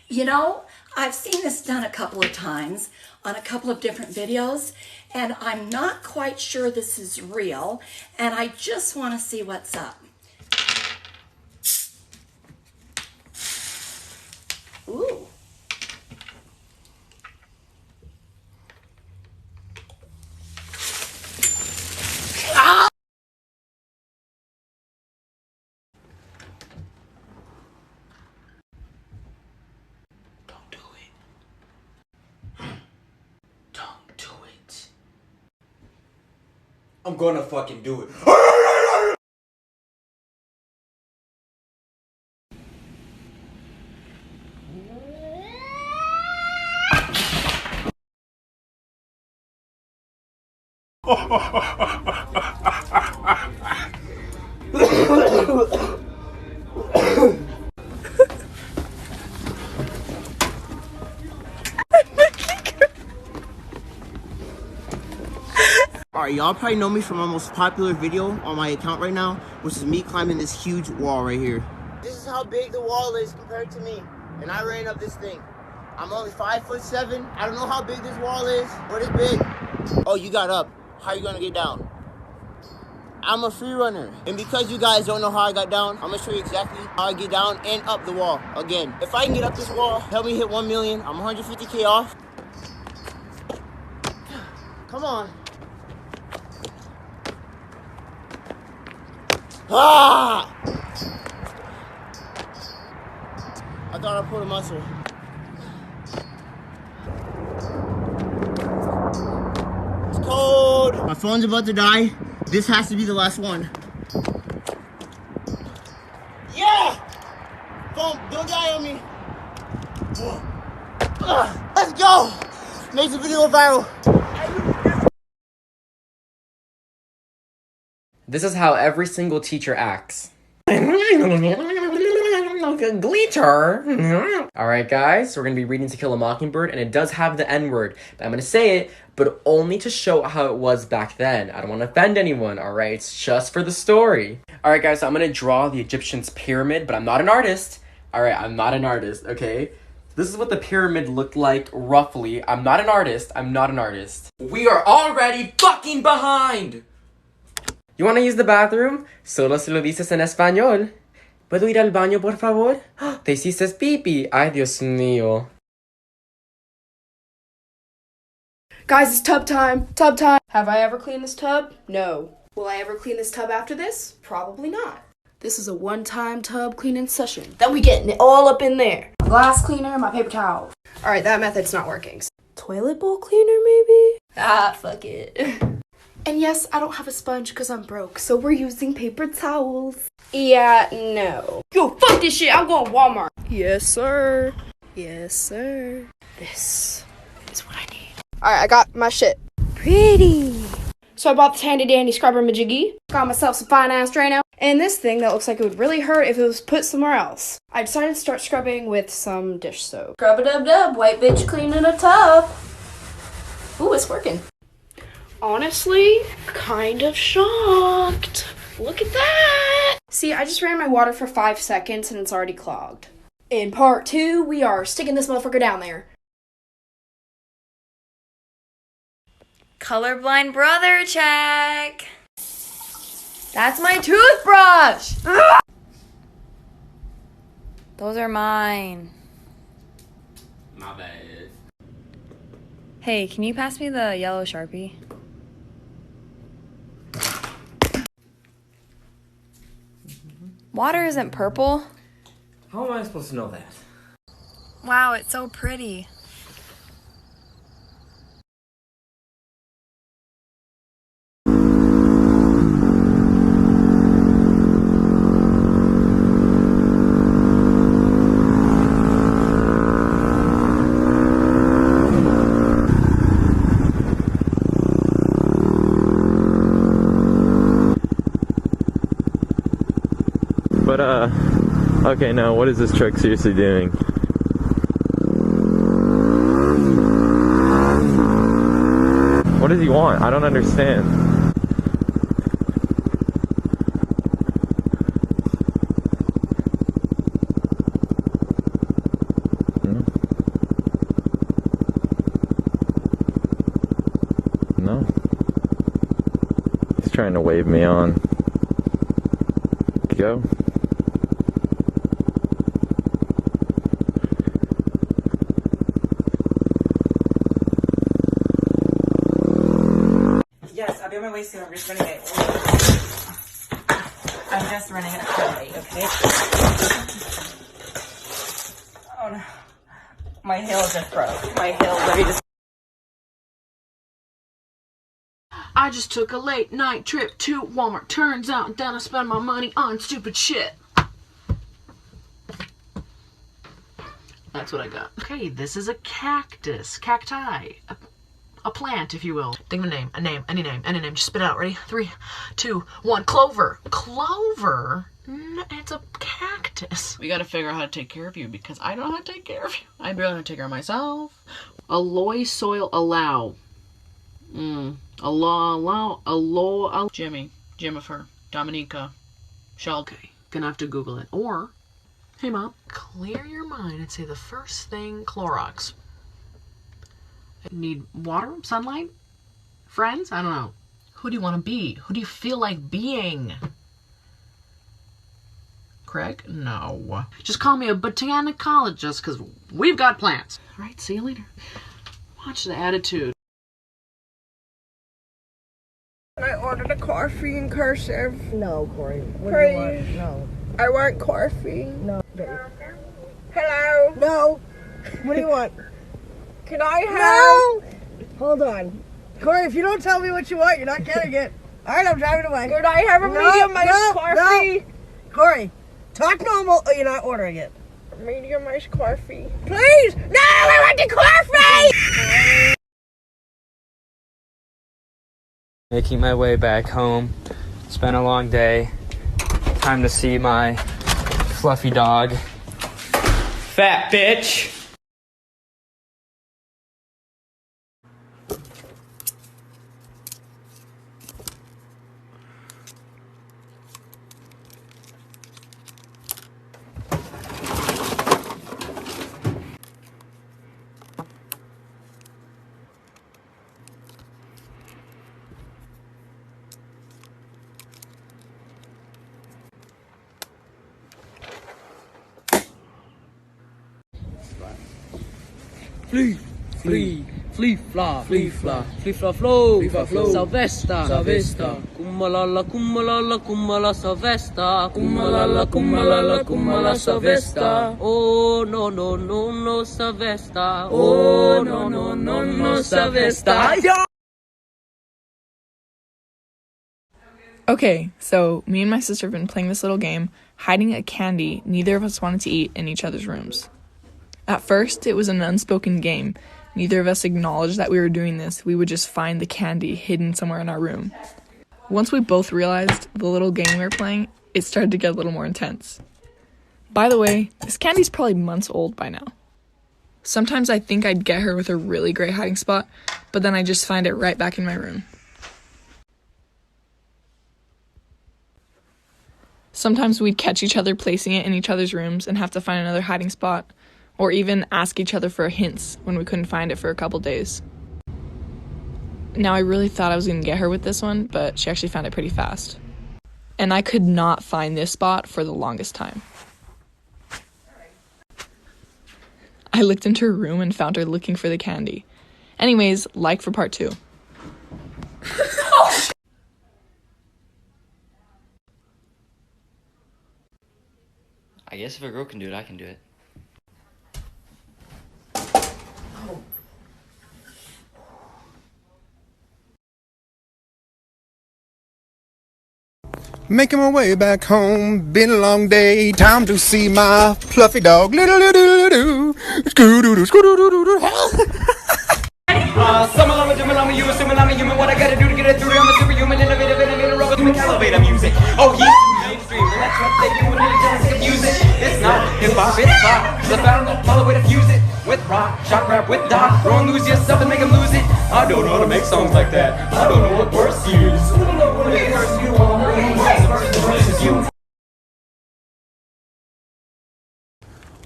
You know, I've seen this done a couple of times on a couple of different videos, and I'm not quite sure this is real, and I just want to see what's up. Ooh. Ah! Don't do it. Don't do it. I'm gonna fucking do it. Alright, y'all probably know me from my most popular video on my account right now, which is me climbing this huge wall right here. This is how big the wall is compared to me, and I ran up this thing. I'm only 5'7". I don't know how big this wall is, but it's big. Oh, you got up. How are you gonna get down? I'm a free runner, and because you guys don't know how I got down, I'm gonna show you exactly how I get down and up the wall again. If I can get up this wall, help me hit 1 million. I'm 150K off. Come on. Ah! I thought I pulled a muscle. It's cold. My phone's about to die. This has to be the last one. Yeah! Phone, don't die on me. Let's go! Make the video viral. This is how every single teacher acts. Gleeter. Alright guys, we're going to be reading To Kill a Mockingbird, and it does have the N-word. But I'm going to say it, but only to show how it was back then. I don't want to offend anyone, alright? It's just for the story. Alright guys, so I'm going to draw the Egyptians' pyramid, but I'm not an artist. Alright, I'm not an artist, okay? This is what the pyramid looked like, roughly. I'm not an artist. I'm not an artist. We are already fucking behind! You want to use the bathroom? Solo si lo dices en español. ¿Puedo ir al baño, por favor? Te hiciste pipi. Ay, Dios mío. Guys, it's tub time. Tub time. Have I ever cleaned this tub? No. Will I ever clean this tub after this? Probably not. This is a one-time tub cleaning session. Then we getting it all up in there. My glass cleaner, my paper towel. Alright, that method's not working. Toilet bowl cleaner, maybe? Ah, fuck it. And yes, I don't have a sponge because I'm broke, so we're using paper towels. Yeah, no. Yo, fuck this shit, I'm going to Walmart. Yes, sir. Yes, sir. This is what I need. Alright, I got my shit. Pretty. So I bought this handy dandy scrubber majiggy. Got myself some fine ass Drano. And this thing that looks like it would really hurt if it was put somewhere else. I decided to start scrubbing with some dish soap. Scrub-a-dub-dub, white bitch cleaning a tub. Ooh, it's working. Honestly, kind of shocked. Look at that. See, I just ran my water for 5 seconds and it's already clogged. In part 2, we are sticking this motherfucker down there. Colorblind brother check. That's my toothbrush. Those are mine. My bad. Hey, can you pass me the yellow Sharpie? Water isn't purple. How am I supposed to know that? Wow, it's so pretty. But, okay, now what is this truck seriously doing? What does he want? I don't understand. trying to wave me on. Go. Yes, I'll be on my way soon. I'm just running it. I'm just running it quickly, okay? Oh no. My heel just broke. My heel literally just. I just took a late night trip to Walmart. Turns out then I spend my money on stupid shit. That's what I got. Okay, this is a cactus. Cacti. A plant, if you will. Think of a name, any name. Just spit it out. Ready? 3, 2, 1. Clover. Clover? No, it's a cactus. We gotta figure out how to take care of you because I don't know how to take care of you. I barely know how to take care of myself. Alloy soil allow. Allow. Jimmy. Jimifer. Dominica. Sheldon. Okay, gonna have to Google it. Or, hey mom, clear your mind and say the first thing Clorox. Need water? Sunlight? Friends? I don't know. Who do you want to be? Who do you feel like being? Craig? No. Just call me a botanicologist because we've got plants. All right, see you later. Watch the attitude. I ordered a coffee in cursive. No, Corey. What do Please. you want? No. I want coffee. No. Hello. No. What do you want? Can I have? No. Hold on. Corey, if you don't tell me what you want, you're not getting it. All right, I'm driving away. Could I have a medium-iced coffee? No. Corey, talk normal or you're not ordering it. Medium-iced coffee. Please. No, I want the coffee. Making my way back home. It's been a long day. Time to see my fluffy dog. Fat bitch! Flea fla flow, Salvesta, Kumalala, Salvesta, Kumalala, Salvesta. Oh no, Salvesta. Oh no, Salvesta. Okay, so me and my sister have been playing this little game, hiding a candy neither of us wanted to eat in each other's rooms. At first, it was an unspoken game. Neither of us acknowledged that we were doing this. We would just find the candy hidden somewhere in our room. Once we both realized the little game we were playing, it started to get a little more intense. By the way, this candy's probably months old by now. Sometimes I think I'd get her with a really great hiding spot, but then I just find it right back in my room. Sometimes we'd catch each other placing it in each other's rooms and have to find another hiding spot, or even ask each other for hints when we couldn't find it for a couple days. Now, I really thought I was going to get her with this one, but she actually found it pretty fast. And I could not find this spot for the longest time. I looked into her room and found her looking for the candy. Anyways, like for part 2. I guess if a girl can do it, I can do it. Making my way back home, been a long day, time to see my fluffy dog. What I gotta do to get it through? I'm a superhuman, innovative, elevator music. Oh yeah, mainstream. That's what they do when they just confuse it. It's not hip hop, it's pop. The found the follow way to fuse it with rock, shock rap with doc. Throw and lose yourself and make them lose it. I don't know how to make songs like that. I don't know what verse to use. I don't know what verse you want. The verse is you.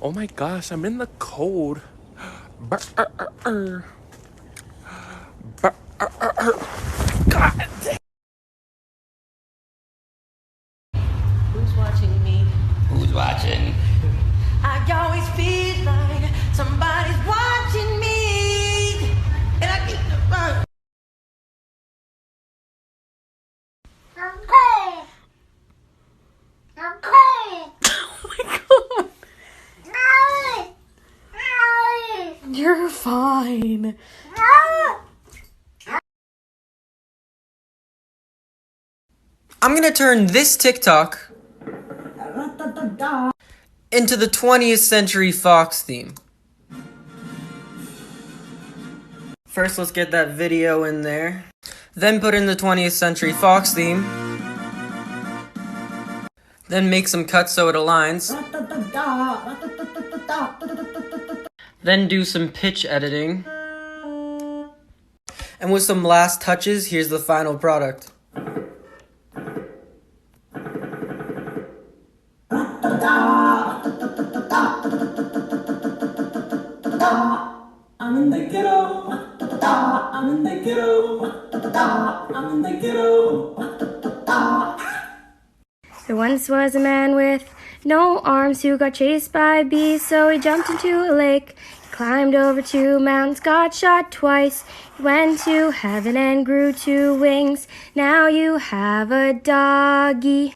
Oh my gosh, I'm in the cold. God. You're fine. I'm gonna turn this TikTok into the 20th Century Fox theme. First, let's get that video in there. Then put in the 20th Century Fox theme. Then make some cuts so it aligns. Then do some pitch editing. And with some last touches, here's the final product. I'm in the ghetto. I'm in the ghetto. I'm in the ghetto. There once was a man with no arms who got chased by bees, so he jumped into a lake, climbed over 2 mountains, got shot twice. He went to heaven and grew 2 wings. Now you have a doggy.